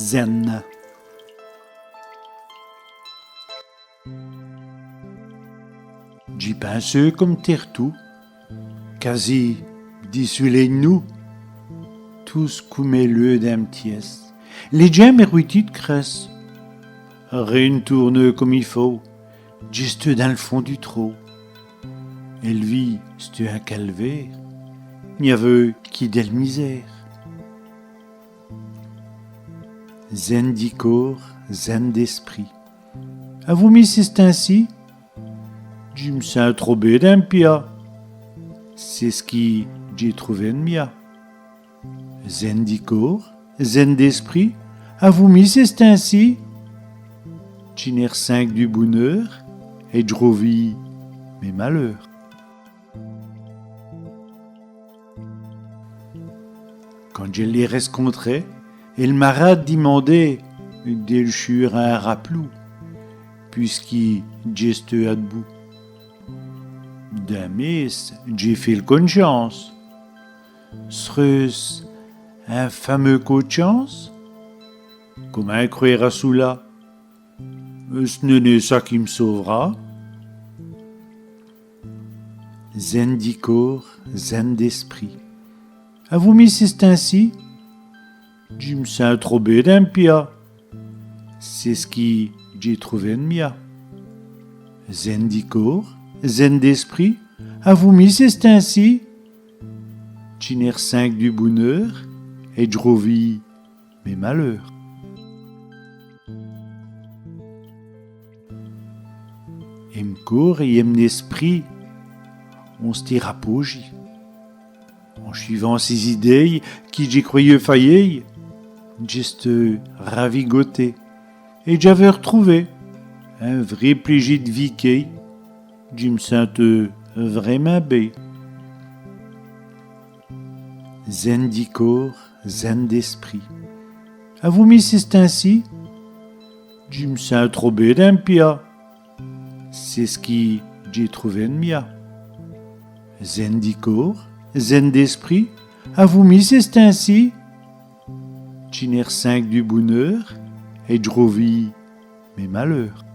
zen. J'y pense comme tertou, quasi dissulé nous, tous couméleux d'un pièce. Les gemmes éruitites cressent, rien tourne comme il faut, juste dans le fond du trou. Elle vit, c'est un calvaire, n'y avait qui d'elle misère. Zen du corps, zen d'esprit. À vous mis c'est ainsi? Je me sens trop bête d'un pia. C'est ce qui j'ai trouvé de mia. Zen du corps, zen d'esprit. À vous mis c'est ainsi? Je n'ai 5 du bonheur et je revis mes malheurs. Quand je l'ai rencontré, il m'a demandé d'élchur un raplou, puisqu'il geste à debout. D'un mes, j'ai fait le conscience. Serait-ce un fameux coup de chance? Comment croire à cela? Ce n'est ça qui me sauvera. Zen du corps, zen d'esprit. À vous mis c'est ainsi? Je me sens trop bête d'un pia. C'est ce qui j'ai trouvé de mia. Zen du corps, zen d'esprit. À vous mis c'est ainsi? Je n'ai 5 du bonheur et je revis mes malheurs. Em corps et em esprit, on se thérapeugie. En suivant ces idées qui j'ai croyé faillir, juste ravigoté. Et j'avais retrouvé un vrai plaisir de vie qui, je me sentais vraiment bien. Zen du corps, zen d'esprit. À vous mis c'est ainsi? Je me sens trop bête d'un pia. C'est ce qui j'ai trouvé de mia. Zen du corps, zen d'esprit. À vous mis c'est ainsi? Je n'ai 5 du bonheur et je revis mes malheurs.